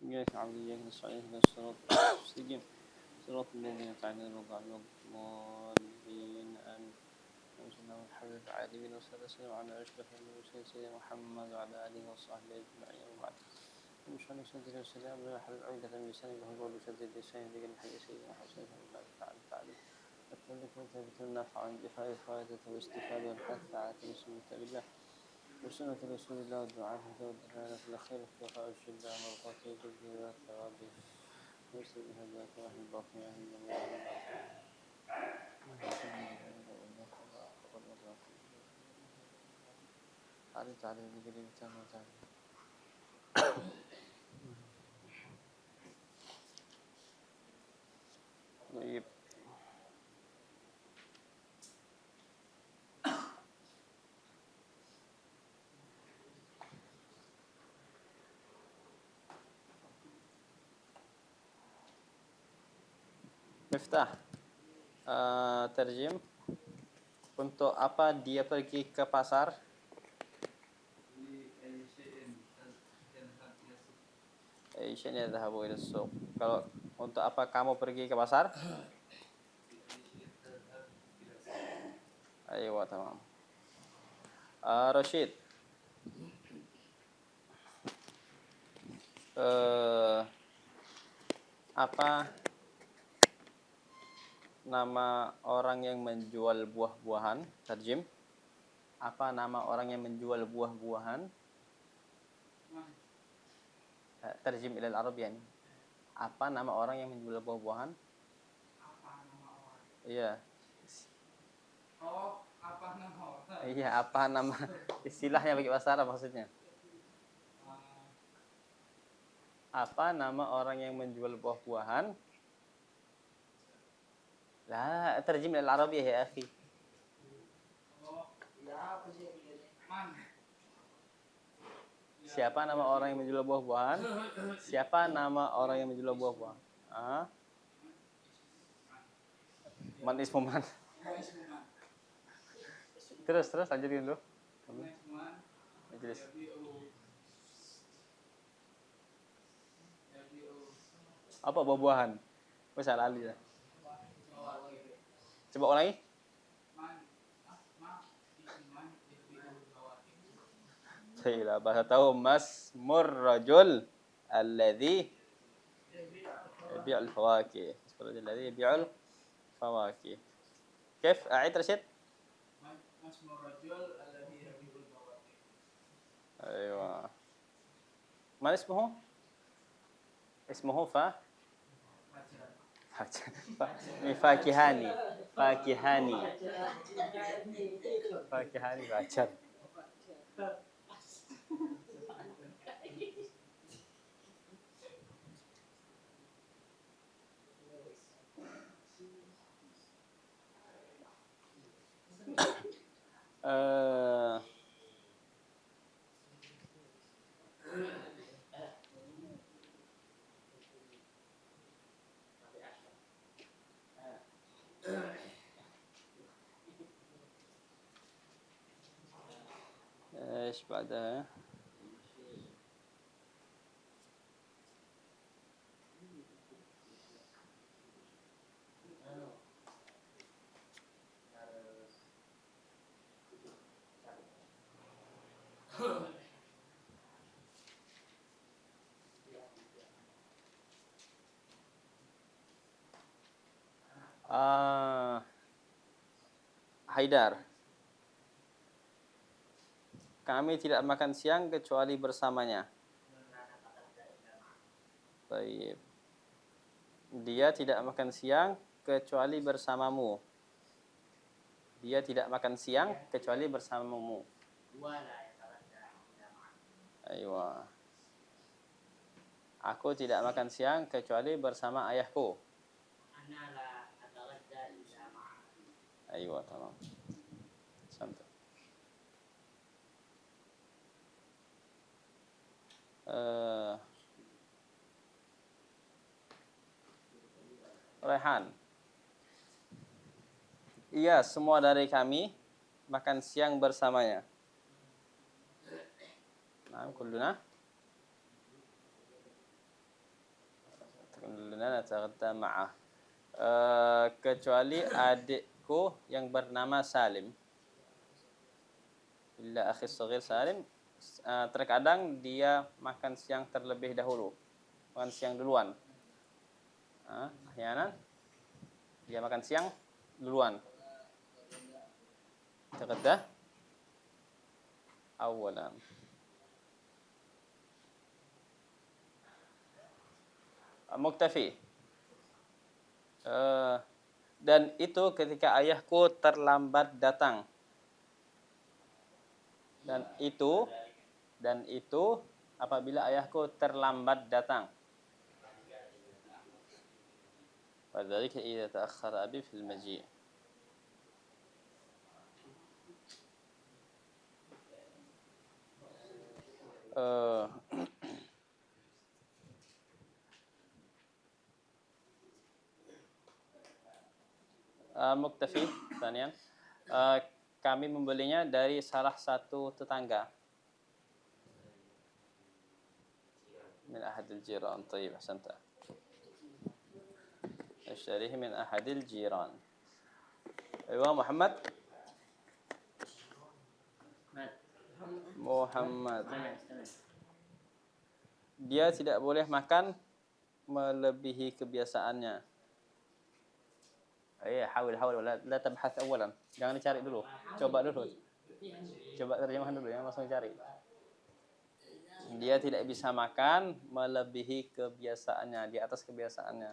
إياك نعبد وإياك نستعين اهدنا الصراط المستقيم صراط الذين أنعمت عليهم غير الضالين آمين. وصلى الله الحبيب العالمين وصلى وسلم على أشرف المرسلين سيدنا محمد وعلى آله وصحبه أجمعين وبعد. ومشان يسدد السلام على حبيب عودة من لسانه له قول يسدد لسانه ذكر الحي سيدنا حسين الله تعالى تعالى أتمنى ثابت النفع عن دفاع الفائدة والاستفادة والحث على تمسك بالله وسنة رسول الله والدعاء والدلالة الأخيرة في وقاء الشدة مرضاته وجده وثوابه ويسر بهداك وأهل الباطن وأهل الجميع علمت على ذكر التام وتعالى. طيب Miftah, terjem. Untuk apa dia pergi ke pasar? Aisyah yadhhabu ila as-suq. Kalau untuk apa kamu pergi ke pasar? Aywa, tamam. Rashid. Apa nama orang yang menjual buah-buahan? Terjem. Apa nama orang yang menjual buah-buahan? Terjem ila al-Arab yani. Apa nama orang yang menjual buah-buahan? Apa nama orang? Iya. Oh, apa nama orang? Iya, apa nama istilahnya bagi bahasa Arab maksudnya? Apa nama orang yang menjual buah-buahan? La, terjem ila al-Arabiyyah ya akhi. Oh, ya apa sih? Man. Siapa nama orang yang menjual buah-buahan? Siapa nama orang yang menjual buah-buahan? Man ismu man. Terus lanjutin dulu. Majelis. Apa buah-buahan? Misal Ali ya. Coba ulangi. Saya bahasa tahu masmur rajul alladhi yabi'ul fawakih. Masmur rajul alladhi yabi'ul fawakih. كيف أعيد رشيد؟ اسم الرجل الذي يبيع الفواكه. أيوة. ما اسمه؟ اسمه فاكهاني باكر. ايش بعدها؟ Haidar. Kami tidak makan siang kecuali bersamanya. Baik. Dia tidak makan siang kecuali bersamamu. Dia tidak makan siang kecuali bersamamu. Aywa. Aku tidak makan siang kecuali bersama ayahku. Aywa, tamam. Santai. Rehan. Iya, semua dari kami makan siang bersamanya. Nah, kulluna. nataghadda ma'ah. Kecuali adikku yang bernama Salim. Illa akhi saghir Salim, terkadang dia makan siang terlebih dahulu. Makan siang duluan. Ahyanan dia makan siang duluan. Taqaddah awalan. Muktafi. Dan itu ketika ayahku terlambat datang. Dan itu apabila ayahku terlambat datang. Fadzalika idza ta'akhkhara abi fil maji'. Muktafi, tanian. Kami membelinya dari salah satu tetangga. Min ahadil jiran. Tayyib, ahsanta. Ashtarihi min ahadil jiran. Aywa Muhammad. Muhammad. Dia tidak boleh makan melebihi kebiasaannya. Hawil, la tabhath awalan. Jangan dicari dulu. Coba terjemahkan dulu, jangan langsung cari. Dia tidak bisa makan melebihi kebiasaannya, di atas kebiasaannya.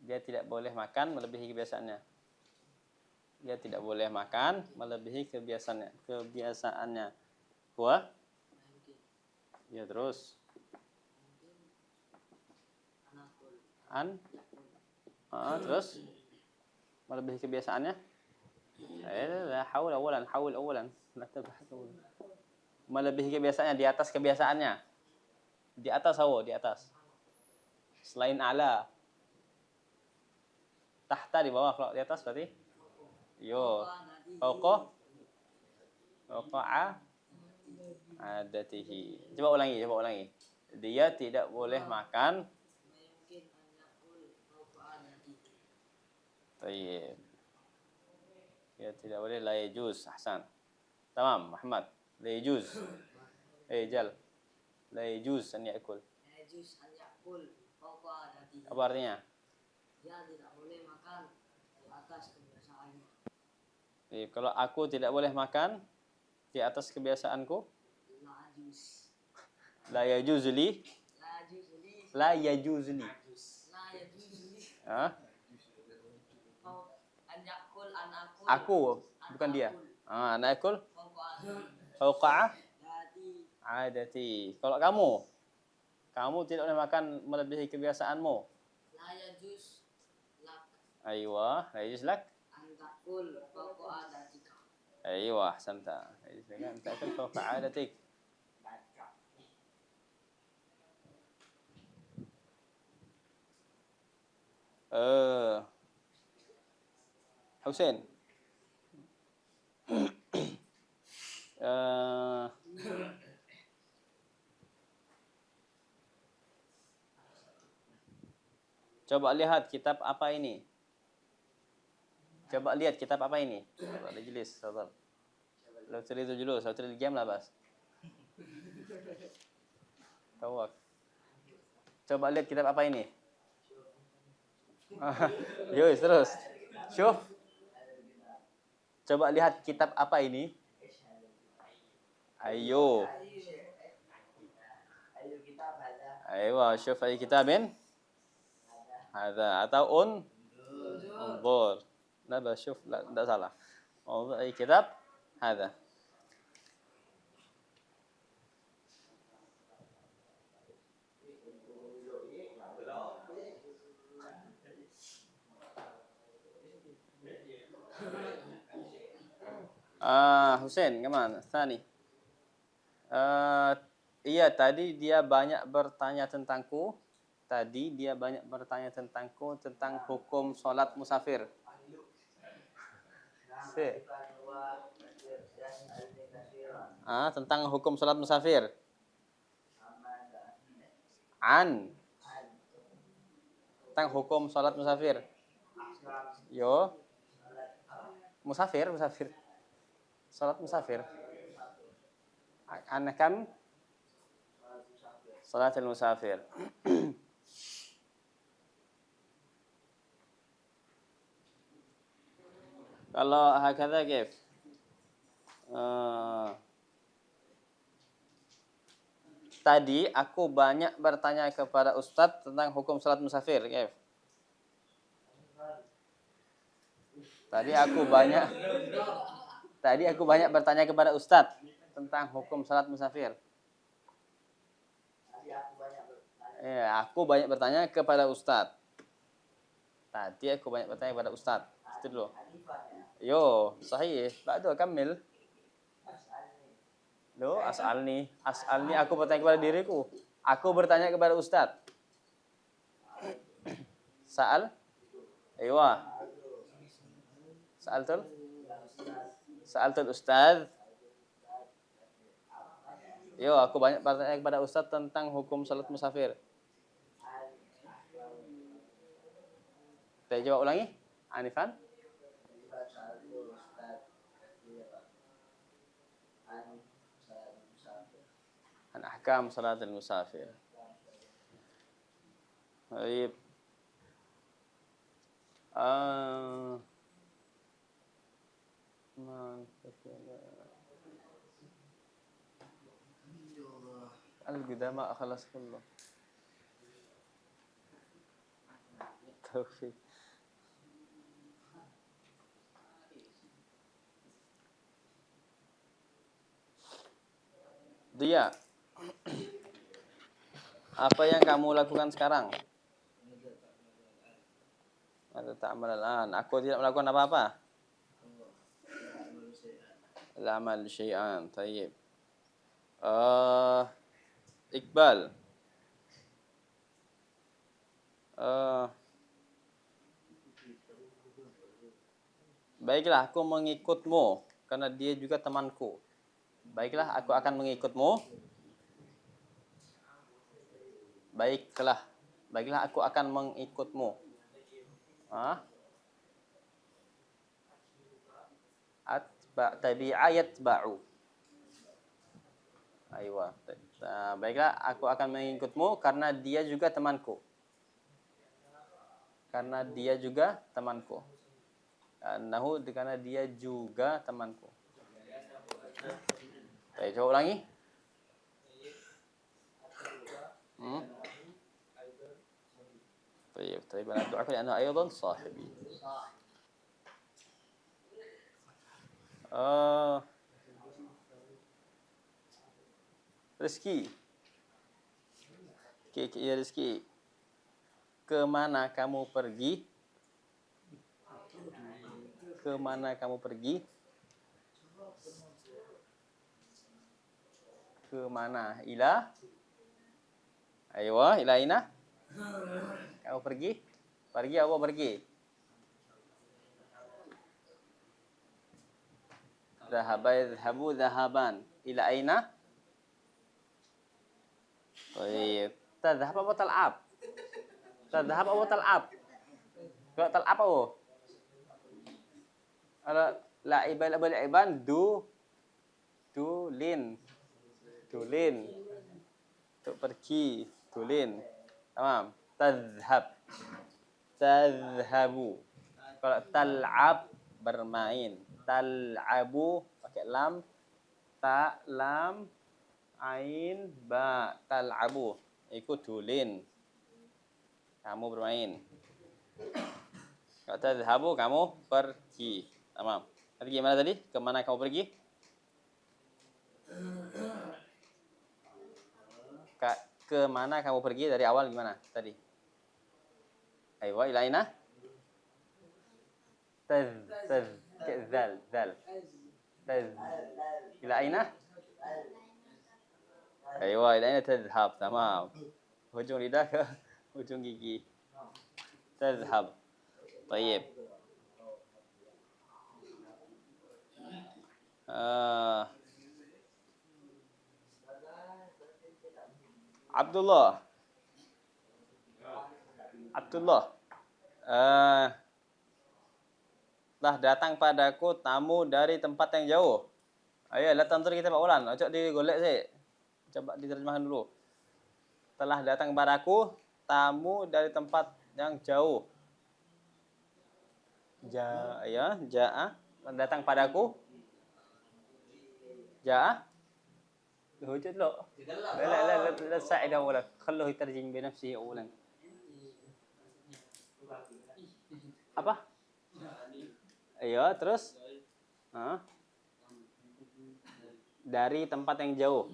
Dia tidak boleh makan melebihi kebiasaannya. Dia tidak boleh makan melebihi kebiasaannya. Kuah? Ya terus. Terus melebihi kebiasaannya. Hawil awalan. Melebihi kebiasaannya, di atas kebiasaannya. Di atas. Selain ala. Tahta di bawah, kalau di atas berarti fauqa adatihi. Coba ulangi. Dia tidak boleh makan. Tayyib. Dia tidak boleh, la yajuz. Ahsan. Tamam, Muhammad. La yajuz. Jal. La yajuz an ya'kul. La yajuz an ya'kul fawqa adatihi. Apa artinya? Dia tidak boleh makan di atas kebiasaannya. Kalau aku tidak boleh makan di atas kebiasaanku, la yajuz li. La yajuz li. Aku, bukan dia. Ana akul fauqa adati. Kalau kamu tidak boleh makan melebihi kebiasaanmu. La yajuz lak. Aywa, la yajuz lak. Antakul fauqa adatika. Aywa, ahsanta. Antakul fauqa adatik. Husain. Coba lihat kitab apa ini? Coba Jelis, sabar. Law turidu julus, law turidu qiyam la bas. Tawak. Coba lihat kitab apa ini? Yus, terus. Syuf. Coba lihat kitab apa ini? Ayo. Aywa, syuf ay kitabin. Hadza atau unzur. La bashuf, la tidak salah. Unzur ay kitab hadza. Husain, kemana? Tsani. Iya, tadi dia banyak bertanya tentangku. Tentang hukum sholat musafir. Tentang hukum sholat musafir. tentang hukum salat musafir. Yo. Musafir. Salat musafir. Ana kam salatul musafir. Kalau hakadha kif? Tadi aku banyak bertanya kepada Ustadz tentang hukum salat musafir, kif? Tadi aku banyak bertanya kepada Ustadz tentang hukum salat musafir. Ya, aku banyak bertanya kepada Ustadz. Tadi aku banyak bertanya kepada Ustadz. Itu dulu. Yo, sahih. Ba'du kamil. Lo, as'alni aku bertanya kepada diriku. Aku bertanya kepada Ustadz. Aywa. Sa'altul Ustadz. Yo, aku banyak bertanya kepada Ustadz tentang hukum salat musafir. Saya jawab ulangi. Anifan. An ahkam salatul musafir. Baik. القدامى خلاص كله توفيق. Dia, apa yang kamu lakukan sekarang? Ada ta'amal al-an. Aku tidak melakukan apa-apa. La amal syai'an. Tayyib. Iqbal. Baiklah, aku mengikutmu karena dia juga temanku. Baiklah, aku akan mengikutmu. Baiklah, aku akan mengikutmu. Tabi'a yatba'u. Aywa. Baiklah, aku akan mengikutmu karena dia juga temanku. Karena dia juga temanku. Karena dia juga temanku. Saya coba ulangi. طيب أنا أدعوك لأنه أيضا صاحبي. Rizki. Ya Rizki. Kemana kamu pergi? Kemana kamu pergi? Kemana? Ila? Aywa, ila aina? Kamu pergi? Pergi apa pergi? Dhahaba yadhhabu dhahaban. Ila aina? Baik. Tadhhab apa tal'ab? Tadhhab apa tal'ab? Kalau tal'ab apa? Kalau la'iban abal iban dulin. Untuk pergi, dulin. Tamam. Tadhhabu. Kalau tal'ab bermain. Tal'abu pakai lam, ta, lam, ain, ba. Tal'abu. Ikut dulin. Kamu bermain. Kalau tadhhabu kamu pergi. Tamam. Pergi mana tadi? Kemana kamu pergi? Kemana kamu pergi dari awal gimana tadi? Aywa, ila aina? Zal. Ila aina? Aywa, ila aina tadhhab. Tamam. Hujung lidah ke hujung gigi. Tadhhab. Tayyib. Abdullah. Abdullah. Telah datang padaku tamu dari tempat yang jauh. Ayo, lihat tonton kita Pak Ulan. Ojo digolek sih. Coba diterjemahkan dulu. Telah datang padaku tamu dari tempat yang jauh. Ja'a. Datang padaku. Ja'a. وجد له لا تساعد اولا خلوه يترجم بنفسه اولا apa terus dari tempat yang jauh.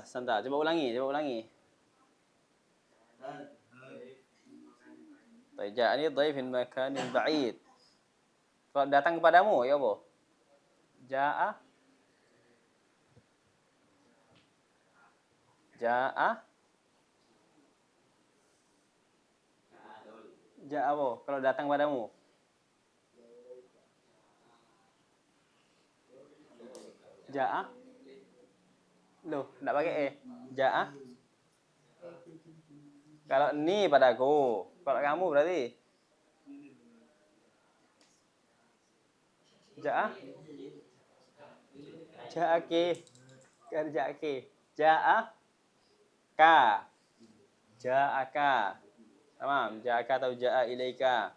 Santai, coba ulangi. Ja'ani dhaif min makanin ba'id. Kalau datang kepadamu ya apa? Ja'a apa? Kalau datang padamu. Ja'a. Loh, enggak pakai Ja'a. Kalau ni padaku. Kalau kamu berarti Ja'aki. Ja'aka. Tamam, ja'aka atau ja'a ilaika.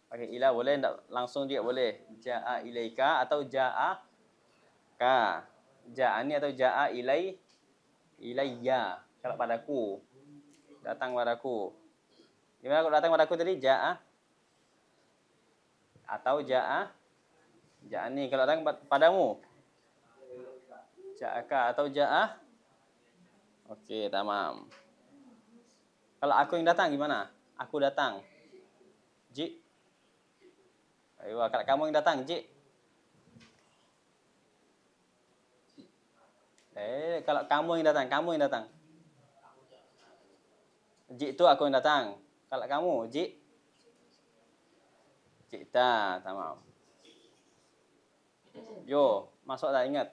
Pakai ila boleh, enggak langsung juga boleh. Ja'a ilaika atau ja'aka. Ja'ani atau ja'a ilayya. Kalau padaku. Datang padaku. Gimana kalau datang padaku tadi? Ja'a atau ja'ani. Kalau datang padamu? Ja'aka atau ja'a. Oke, tamam. Kalau aku yang datang gimana? Aku datang. Ji. Ayo, kalau kamu yang datang, Ji. Kalau kamu yang datang. Ji itu aku yang datang. Kalau kamu, Ji. Cita, tamam. Yo, masuk dah, ingat.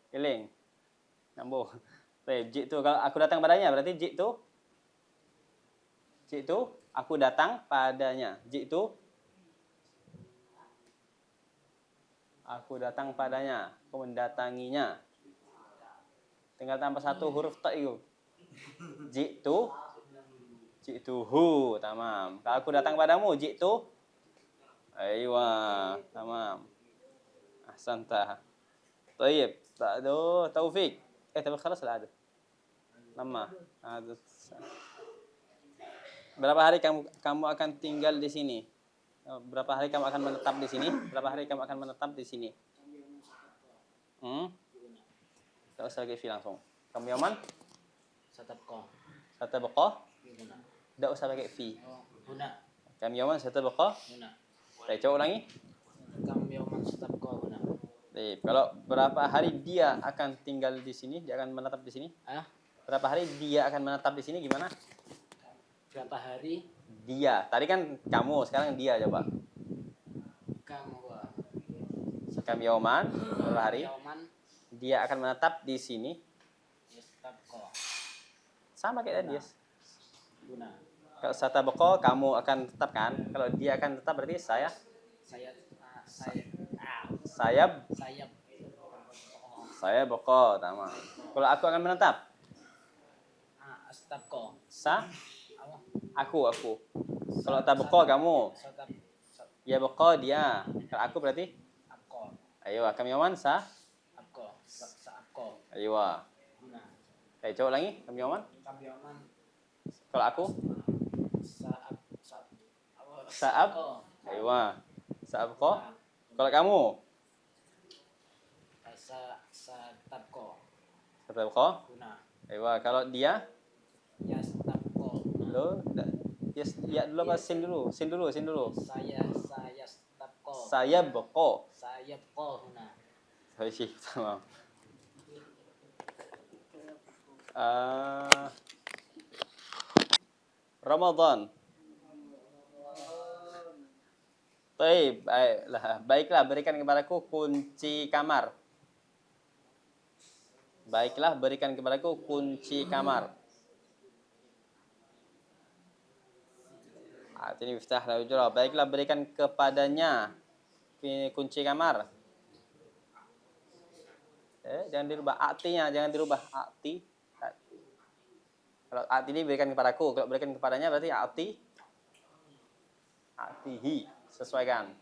Keling. Nyambung. Ji itu kalau aku datang padanya berarti ji itu aku datang padanya. Ji itu aku datang padanya, aku mendatanginya. Tinggal tambah satu huruf ta itu. Ji itu hu, tamam. Kalau aku datang padamu, ji itu aywa, tamam. Ahsanta. Baik, Taufik. Tapi خلاص العادة. Lama. Berapa hari kamu akan tinggal di sini? Berapa hari kamu akan menetap di sini? Tak usah pakai fi langsung. Kamu Yaman? Satabqa. Tak usah pakai fi. Huna. Kamu Yaman satabqa? Huna. Saya coba ulangi. Kam yawman satabqa huna. Baik, kalau berapa hari dia akan tinggal di sini? Dia akan menetap di sini? Berapa hari dia akan menetap di sini gimana? Berapa hari? Dia. Tadi kan kamu, sekarang dia coba. Kamu Yaman, berapa hari? Dia akan menetap di sini. Sama kayak tadi. Kalau satabqa kamu akan tetap kan? Kalau dia akan tetap berarti sayab. Saya boko, tamam. Kalau aku akan menetap. Astabqa. Aku. Kalau tabqa kamu. Ya boko dia. Kalau aku berarti Abqa. Ayo, kami Yaman Abqa. Sa'abqa. Ayo. Coba lagi, kami Yaman. Kalau aku Sa'ab. Ayo. Sa'abqa. Kalau kamu Satabqa. Ayo, kalau dia lo ya dulu apa sin dulu. Saya boko. Huna. Tamam. Ramadan. Baiklah berikan kepadaku kunci kamar. Atini miftah al-hujrah. Baiklah, berikan kepadanya kunci kamar. Jangan dirubah artinya, jangan dirubah arti. Kalau arti ini berikan kepadaku, kalau berikan kepadanya berarti artihi. Sesuaikan.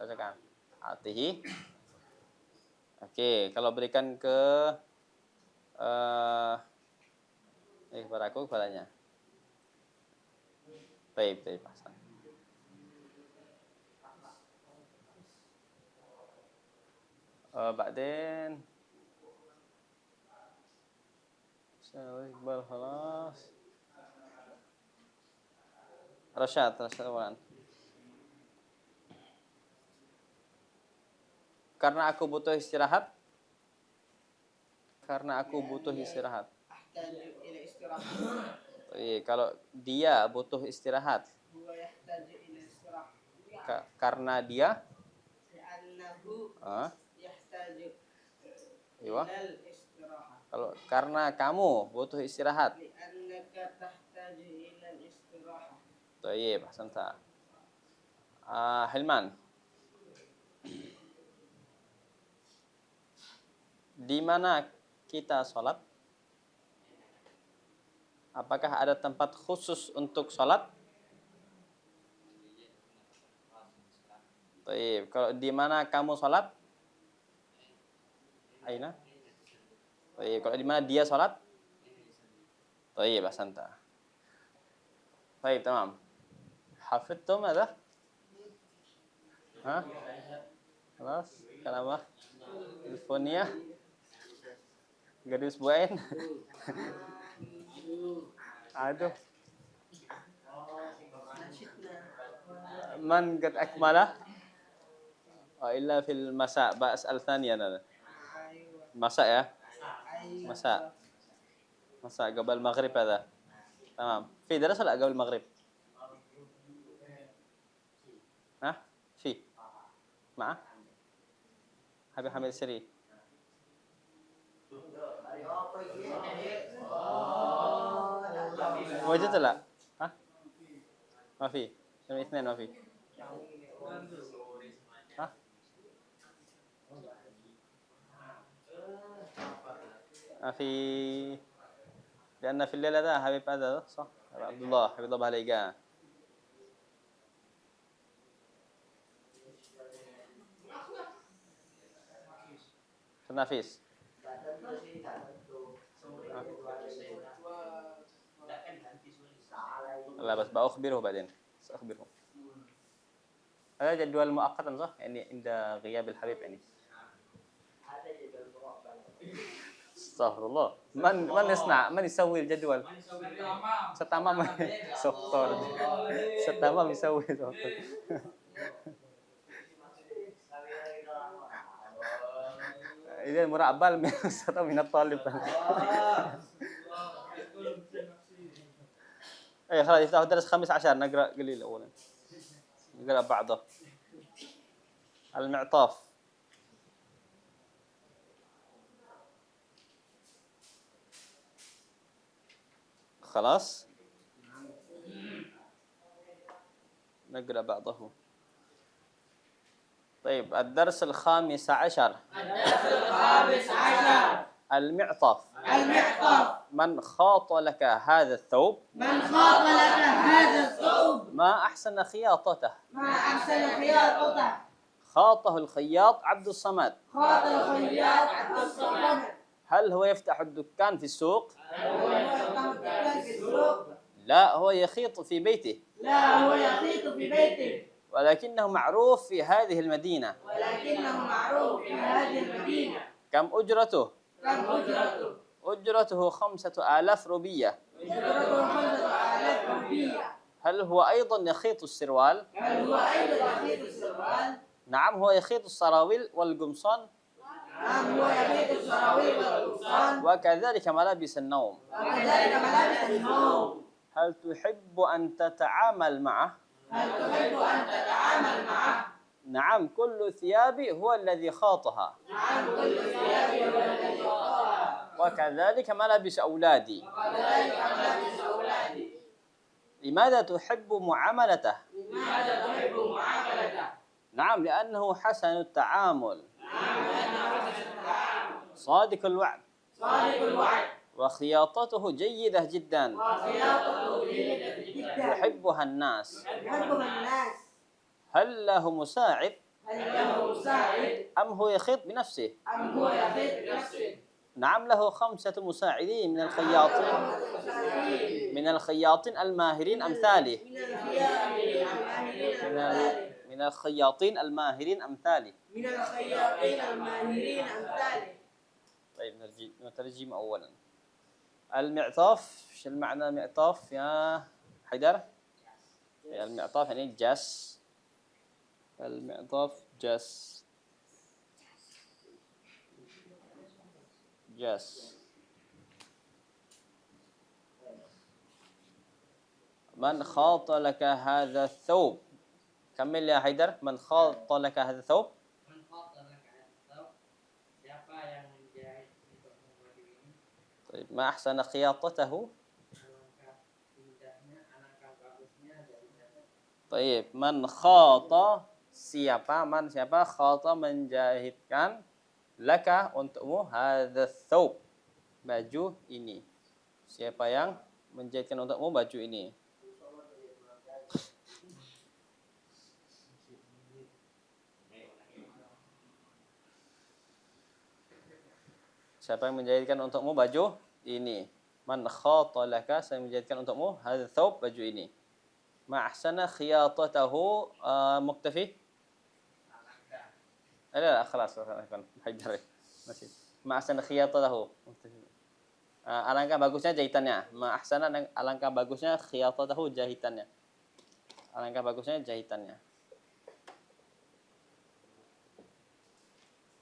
Artihi. Oke, kalau berikan kepadaku, kepadanya. Baik, Hasan. بعدين Iqbal خلاص Rashad awalan. Karena aku butuh istirahat. أحتاج إلى استراحة. Kalau dia butuh istirahat. هو يحتاج إلى استراحة. Karena dia لأنه يحتاج Iya. إلى الاستراحة. Kalau karena kamu butuh istirahat. لأنك تحتاج إلى الاستراحة. طيب أحسنت. Hilman. Di mana kita sholat? Apakah ada tempat khusus untuk sholat? Baik. Kalau di mana kamu sholat? Aina? Baik. Kalau di mana dia sholat? Baik, ahsanta. Baik, tamam. حفظتم هذا؟ ها؟ خلاص؟ كلامه؟ تلفونية؟ قبل أسبوعين؟ Aduh. من قد أكمله؟ إلا في المساء بسأل ثانيا أنا. مساء ya? مساء قبل المغرب هذا. تمام. في درس ولا قبل المغرب؟ ها؟ في. معه؟ حبيب حميد السري. وجدت لا؟ ها؟ ما في. يوم الاثنين ما في. ها؟ ما في. لأن في الليلة ده حبيب هذا صح؟ عبد الله حبيب الله عليك. نافيس. لا بس بأخبره بعدين. سأخبره. هذا جدول مؤقتا صح؟ يعني عند غياب الحبيب يعني. استغفر الله. من يصنع؟ من يسوي الجدول؟ ستمام. سكتور. ستمام يسوي. إذا مرعبال من الطالب. أي خلاص يفتح درس 15 نقرأ قليل أولا. نقرأ بعضه. المعطاف. خلاص نقرأ بعضه. طيب الدرس الخامس عشر. المعطف. من خاط لك هذا الثوب؟ ما أحسن خياطته. خاطه الخياط عبد الصمد. هل هو يفتح الدكان في السوق؟ لا، هو يخيط في بيته. ولكنه معروف في هذه المدينة. كم أجرته؟ أجرته 5000 روبية. هل هو أيضا يخيط السروال؟ نعم، هو يخيط السراويل والقمصان. وكذلك ملابس النوم. هل تحب أن تتعامل معه؟ نعم، كل ثيابي هو الذي خاطها. وكذلك ملابس أولادي. لماذا تحب معاملته؟ لماذا تحب معاملته؟ نعم لأنه حسن التعامل صادق الوعد صادق الوعد وخياطته جيدة جدا وخياطته جيدة جدا يحبها الناس يحبها الناس هل له مساعد هل له مساعد أم هو يخيط بنفسه أم هو يخيط بنفسه؟ نعم له 5 مساعدين من الخياطين الماهرين أمثاله من الخياطين الماهرين أمثاله من الخياطين الماهرين أمثاله. طيب نترجم أولا المعطاف. شو المعنى معطاف يا حيدر؟ المعطاف يعني جس. المعطاف جس من خاط لك هذا الثوب. كمل يا حيدر. من خاط لك هذا الثوب. من khata laka hadha siapa yang menjahit untukmu baju ini? طيب ما أحسن خياطته. Alangkah indahnya, alangkah bagusnya jahitannya. طيب من خاط siapa khata menjahitkan laka untukmu hadha thawb baju ini. Siapa yang menjahitkan untukmu baju ini? Siapa yang menjahitkan untukmu baju ini? Man khata laka, saya menjahitkan untukmu hadha thawb baju ini. Ma ahsana khiyatatahu muktafi. لا خلاص حيدر masih ma ahsana khiyatatahu muktafi. Alangkah bagusnya jahitannya. Ma ahsana alangkah bagusnya khiyatatahu jahitannya. Alangkah bagusnya jahitannya.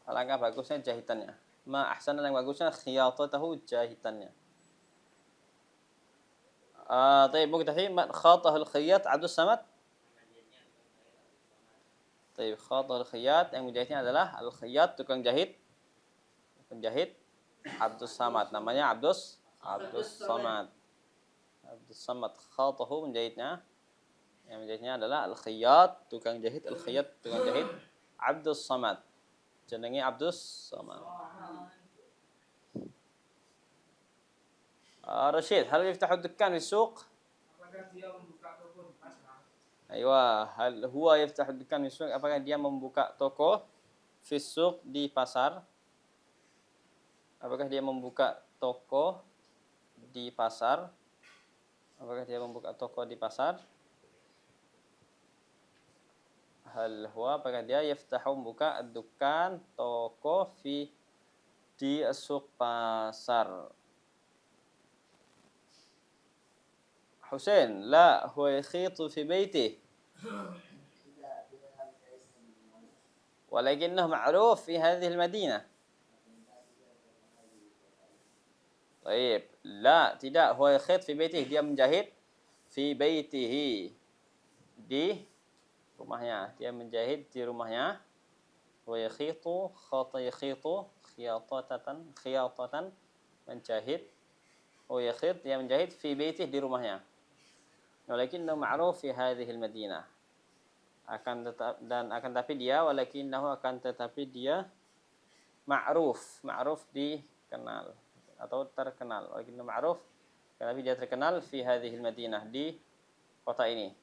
Alangkah bagusnya jahitannya. Ma ahsana yang bagusnya khiyatatahu jahitannya. طيب مكتفي. من خاطه الخياط عبد الصمد. طيب خاطه الخياط yang menjahitnya adalah al-khayyat tukang jahit. Penjahit Abdus Samad. Namanya Abdus Samad. Abdus Samad khatahu menjahitnya. Yang menjahitnya adalah al-khayyat tukang jahit. Al-khayyat tukang jahit Abdus Samad. Jenenge Abdus Samad. رشيد هل يفتح الدكان في السوق؟ أيوة هل هو يفتح الدكان في السوق? Apakah dia membuka toko في السوق di pasar? Apakah dia membuka toko di pasar? Apakah dia membuka toko di pasar? Hal huwa apakah dia yaftahu membuka dukan toko di suq pasar? حسين لا هو يخيط في بيته ولكنه معروف في هذه المدينة. طيب لا tidak هو يخيط في بيته dia menjahit في بيته di rumahnya. Dia menjahit di rumahnya. هو يخيط خاط يخيط خياطة menjahit. هو يخيط dia menjahit في بيته di rumahnya. Walakinnahu ma'ruf fi hadhihi al-madinah. Akan tetapi dia ma'ruf dikenal atau terkenal. Walakinnahu ma'ruf tapi dia terkenal fi hadhihi al-madinah di kota ini.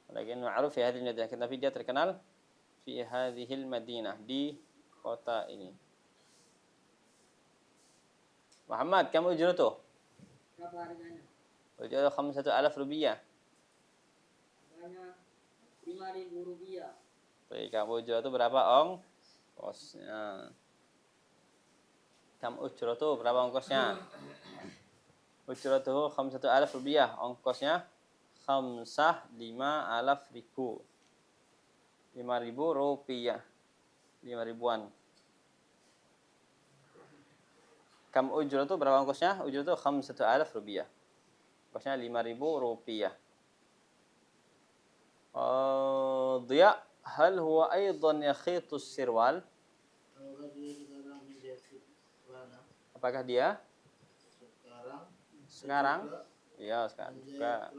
Walakinnahu ma'ruf fi hadhihi al-madinah tapi dia terkenal fi hadhihi al-madinah di kota ini. Muhammad, kamu ujratuh? Berapa harganya? Ujratuh 5,000 rupiah. Harganya 5.000 rupiah. Baik, kamu ujratuh berapa ongkosnya? Kamu ujratuh berapa ongkosnya? Ujratuh 5,000 rupiah. Ongkosnya 5,000 ribu. 5.000 rupiah. 5 ribuan. Kamu ujratuh berapa ongkosnya? Ujratuh 5,000 rupiah. Ongkosnya 5.000 rupiah. ضياء هل هو أيضا يخيط السروال؟ Apakah dia? Sekarang? Iya, sekarang juga.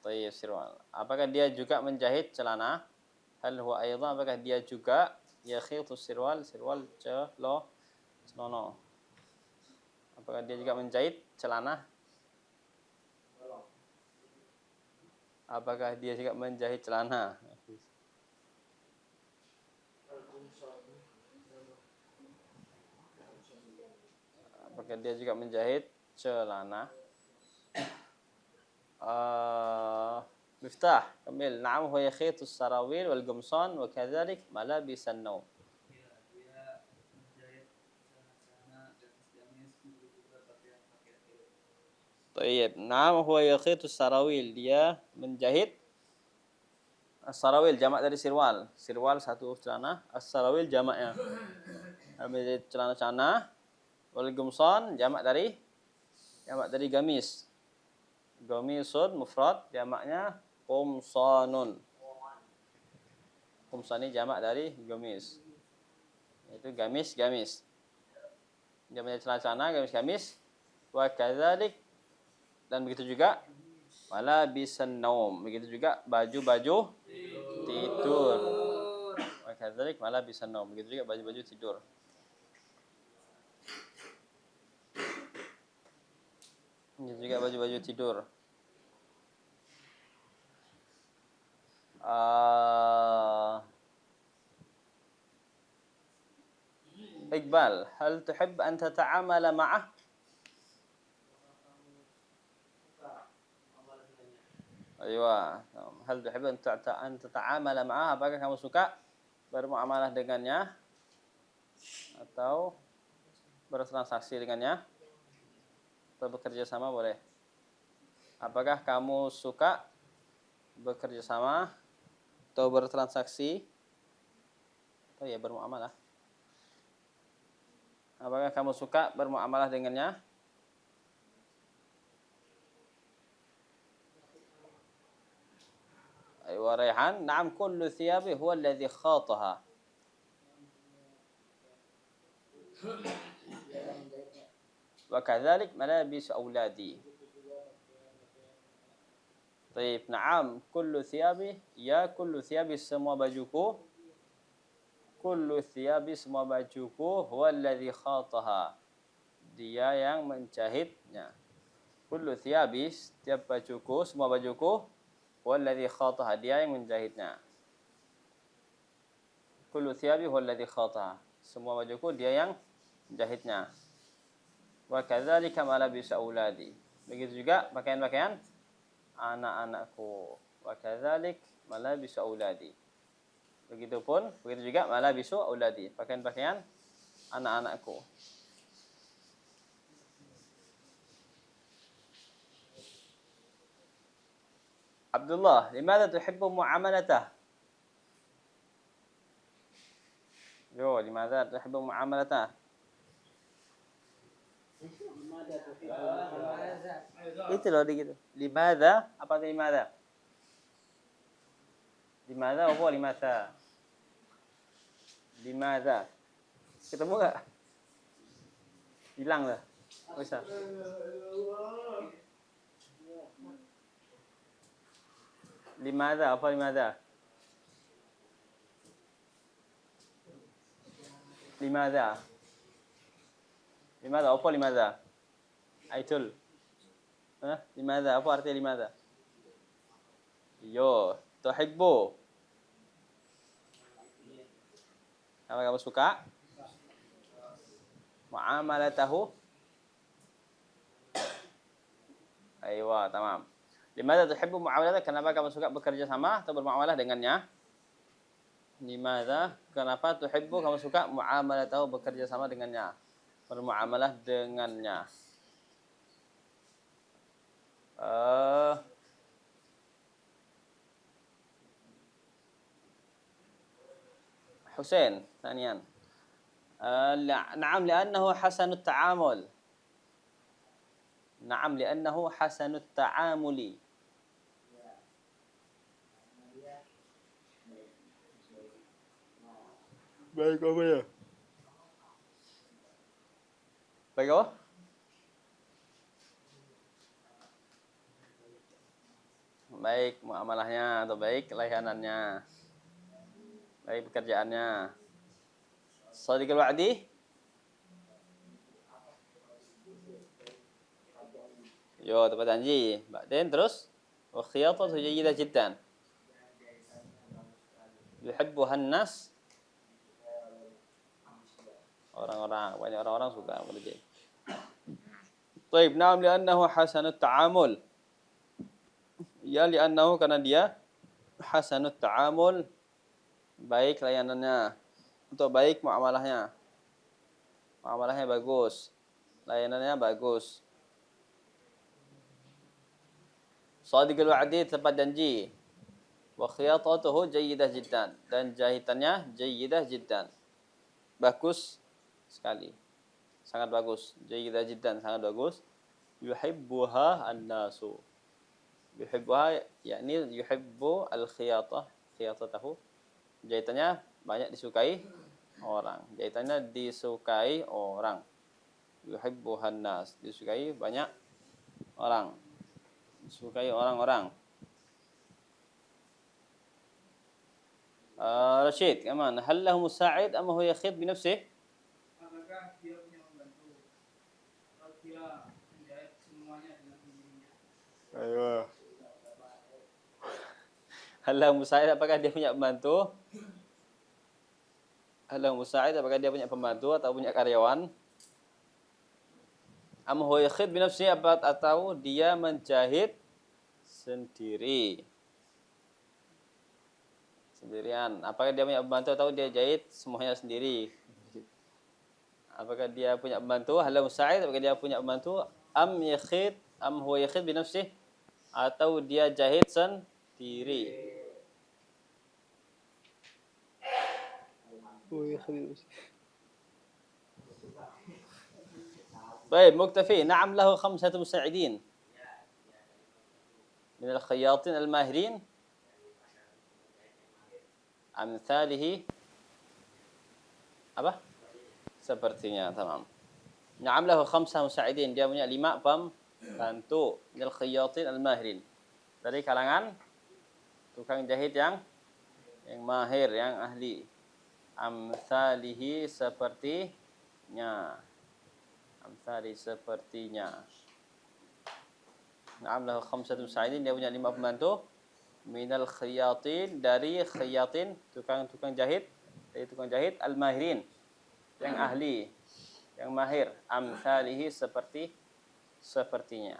Tayyib sirwal. Apakah dia juga menjahit celana? Hal huwa aidan, apakah dia juga yakhitu sirwal celono. Apakah dia juga menjahit celana? Apakah dia juga menjahit celana? Apakah dia juga menjahit celana? Miftah, kamil. Na'am huwa yakhitu sarawil wal qumsan wa kadzalik malabis an-naum. Dia menjahit celana-celana, gamis-gamis, begitu juga pakaian-pakaian tidur. Tayyib. Na'am huwa yakhitu sarawil. Dia menjahit as-sarawil jamak dari sirwal. Sirwal satu celana, as-sarawil jamaknya. Menjahit celana-celana. Wal qumsan jamak dari gamis. Gamisun mufrad jamaknya qumsanun. Qumsan ini jamak dari gamis. Itu gamis. Jamaknya celana-celana, gamis-gamis. Wa kadzalik, dan begitu juga malabisan naum. Begitu juga baju-baju tidur. Wa kadzalik malabisan naum. Begitu juga baju-baju tidur. Begitu juga baju-baju tidur. Iqbal, hal tuhib an tata'amala ma'ah? Aywa, hal tuhib an tata'amala ma'ah? Apakah kamu suka bermuamalah dengannya atau bertransaksi dengannya atau bekerja sama boleh? Apakah kamu suka bekerja sama atau bertransaksi atau ya bermuamalah? Apakah kamu suka bermuamalah dengannya? Aywa Rayhan, na'am kullu thiyabi huwa alladhi khataha. Wa kadzalik malabis auladi. Baik, na'am kullu thiyabi, ya kullu thiyabi semua bajuku. Kullu thiyabi semua bajuku huwa alladhi khataha. Dia yang menjahitnya. Kullu thiyabi setiap bajuku, semua bajuku huwa alladhi khataha. Dia yang menjahitnya. Kullu thiyabi huwa alladhi khataha. Semua bajuku dia yang menjahitnya. Wa kadzalika malabis auladi. Begitu juga pakaian-pakaian anak-anakku. Wa kadzalik malabis auladi. Begitu juga malabisu auladi, pakaian-pakaian anak-anakku. Abdullah, limadha tuhibbu mu'amalatah? Yo, limadha tuhibbu mu'amalatah? Itu loh gitu. Limadha, apa itu limadha? Limadha apa limadha? Limadha. Ketemu enggak? Hilang dah. Bisa. Limadha, apa limadha? Limadha. Limadha, apa limadha? Aitul. Limadha, apa artinya limadha? Yo, tuhibbu. Apa kamu suka? Mu'amalatahu. Aywa, tamam. Limadha tuhibbu mu'amalatahu? Kenapa kamu suka bekerja sama atau bermuamalah dengannya? Limadha? Kenapa tuhibbu kamu suka mu'amalatahu, bekerja sama dengannya? Bermuamalah dengannya. حسين ثانيا نعم لأنه حسن التعامل. نعم لأنه حسن التعامل. Baik apa ya? Baik apa? baik muamalahnya atau baik layanannya, baik pekerjaannya. Shadiqul wa'di. Yo, tepat janji. Ba'din terus wa khiyatatu jayyidah jiddan. Yuhibbuha an-nas. Orang-orang, banyak orang-orang suka mengerjakan. Baik, na'am li'annahu hasanut ta'amul. Ya li'annahu karena dia hasanut ta'amul, baik layanannya atau baik muamalahnya. Muamalahnya bagus, layanannya bagus. Shadiqul wa'di, tepat janji. Wa khiyatatuhu jayyidah jiddan, dan jahitannya jayyidah jiddan. Bagus sekali. Sangat bagus. Jayyidah jiddan, sangat bagus. Yuhibbuha an-nasu. Yuhibbuha yakni yuhibbu al-khiyatah, khiyatatahu. Jahitannya banyak disukai orang. Jahitannya disukai orang. Yuhibbuha an-nas, disukai banyak orang. Disukai orang-orang. Rashid, كمان هل له مساعد أم هو يخيط بنفسه؟ Apakah dia punya pembantu? Atau dia menjahit semuanya dengan sendirinya? Ayo. هل له مساعد, apakah dia punya pembantu? هل له مساعد, apakah dia punya pembantu atau punya karyawan? Am huwa yakhid bi nafsihi, atau dia menjahit sendiri? Sendirian. Apakah dia punya pembantu atau dia jahit semuanya sendiri? Apakah dia punya pembantu? Hal lahu musa'id, apakah dia punya pembantu? Am huwa yakhid bi nafsihi, atau dia jahit sendiri? Baik, muktafi. Na'am lahu 5 musa'idin min al-khayyatin al-mahirin amthalihi, apa? Sepertinya, tamam. Na'am lahu 5 musa'idin, dia punya 5 pembantu min al-khayyatin al-mahirin, dari kalangan tukang jahit yang mahir, yang ahli. Amthalihi, sepertinya. Amthali, sepertinya. Na'am lahu 5 musa'idin, dia punya 5 pembantu minal khiyatin, dari khiyatin, tukang jahit, dari tukang jahit al-mahirin, yang ahli, yang mahir. Amthalihi, sepertinya.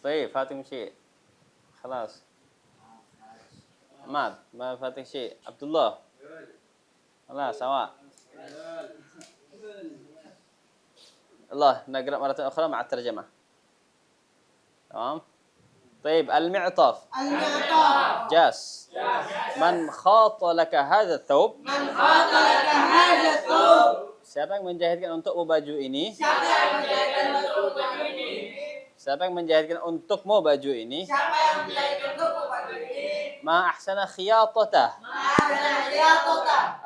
Baik, Fatim Syekh. Khalas. Ahmad, ma Fatim Syekh. Abdullah. Khalas, awak. الله نقرأ مرة أخرى مع الترجمة. تمام. طيب المعطف. جاس. من خاط لك هذا الثوب. Siapa yang menjahitkan untukmu baju ini? Siapa yang menjahitkan untukmu baju ini? Ma ahsana khiyatatah.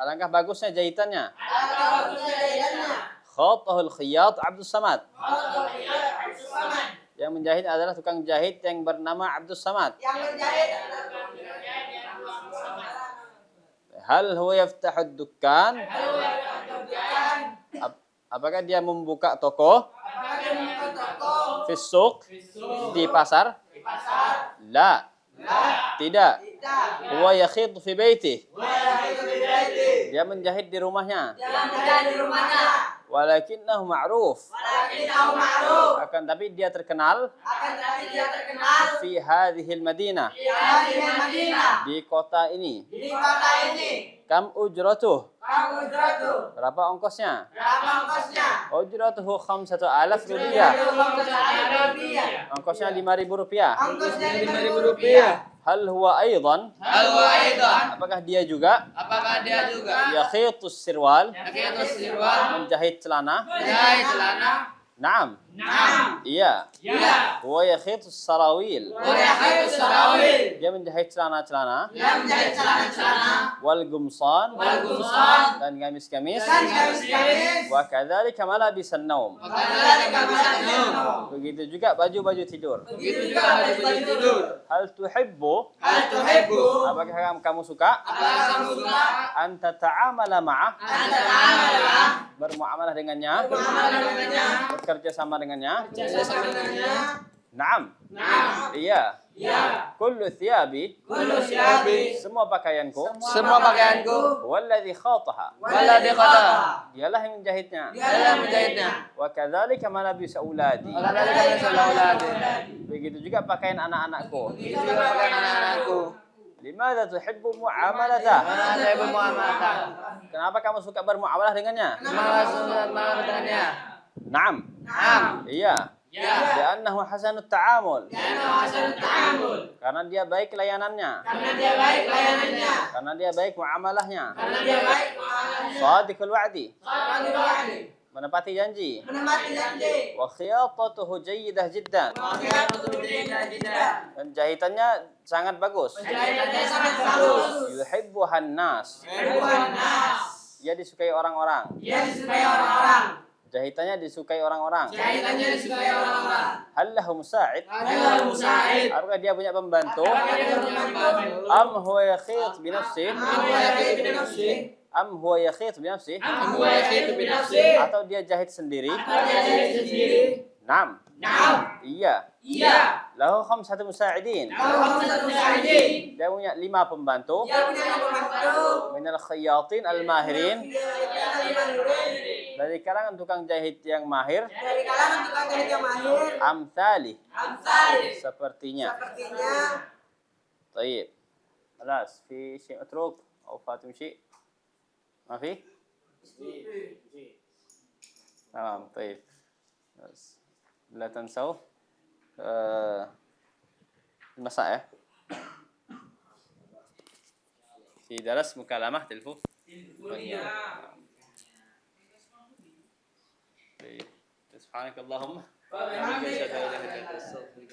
Alangkah bagusnya jahitannya. Khatahu al-khayyat Abdus Samad. Yang menjahit adalah tukang jahit yang bernama Abdus Samad. Hal huwa yaftahu ad-dukkan? Apakah dia membuka toko? Fi suq, di pasar? La. Tidak. Huwa yakhid fi baitih. Dia menjahit di rumahnya. Walakinnahu ma'ruf. Akan tapi dia terkenal. Fi hadhil Madinah. Di kota ini. Kam ujratuh. Berapa ongkosnya? Ujratuhu 5,000 rupiah. Ongkosnya 5.000 rupiah. Hal huwa aidan? Apakah dia juga? Yakhitus sirwal. Menjahit celana. Naam. نعم. Iya. Ya. Huwa yakhitu sarawil. ويخيط السراويل Dia menjahit celana-celana. لم جاي celana-celana Wal gumsan. والقمصان Dan gamis-gamis. dan gamis-gamis Wa kadzalika malabisan naum. وكذلك ملابس Begitu juga baju-baju tidur. begitu juga baju tidur. Hal tuhibbu? Hal tuhibbu Apakah kamu suka? apakah kamu suka An tata'amala ma'ah? anta ta'amala Bermuamalah dengannya? bermuamalah dengannya Bekerja sama dengannya? bersama dengannya? Naam. Naam. Iya. Ya. Kullu thiyabi. Kullu siyabi Semua pakaianku. Semua pakaianku Walladhi khataha. Walladhi qada. Dialah yang menjahitnya. Dialah menjahitnya. Wa kadzalika malabis auladi. Kadzalika misal auladi. Begitu juga pakaian anak-anakku. Itu juga pakaian anak-anakku. Limadza tuhibbu mu'amalatah? Mana saya bermuamalah? Kenapa kamu suka bermuamalah dengannya? Mengenanya. Naam. Naam. Iya. Ya. Li'annahu hasanut ta'amul. Karena hasanut ta'amul. Karena dia baik layanannya. Karena dia baik layanannya. Karena dia baik muamalahnya. Karena dia baik muamalahnya. Shadiqul wa'di. Shadiqul wa'di. Menepati janji. Menepati janji. Wa khiyatatuhu jayyidah jiddan. Wakiatu bidayah. Dan jahitannya sangat bagus. Jahitannya sangat bagus. Yuhibbuhan nas. Ribuan nas. Dia disukai orang-orang. Dia disukai orang-orang. Jahitannya disukai orang-orang. Jahitannya disukai orang-orang. Hal lahu musa'id? Adalah musa'id. Apakah dia punya pembantu? Apakah dia membantu? Am huwa yakhit binafsih? Huwa yakhit binafsih. Am huwa yakhit binafsih? Huwa yakhit binafsih. Atau dia jahit sendiri? Atau dia jahit sendiri? Naam. Naam. Iya. Iya. Lahu khamsatu musa'idin. Kalau satu musa'idin. Dia punya 5 pembantu. Dia punya pembantu. Minal khayatin al-mahirin. Dari Dari kalangan tukang jahit yang mahir. kalangan tukang jahit yang mahir. Amthali. Amsal. Sepertinya. Sepertinya. طيب خلاص في شيء متروك أو فاتم شيء ما في تمام طيب بس لا تنسوا المساء في درس مكالمة تلفون طيب سبحانك اللهم وبحمدك. أشهد أن لا إله إلا أنت أستغفرك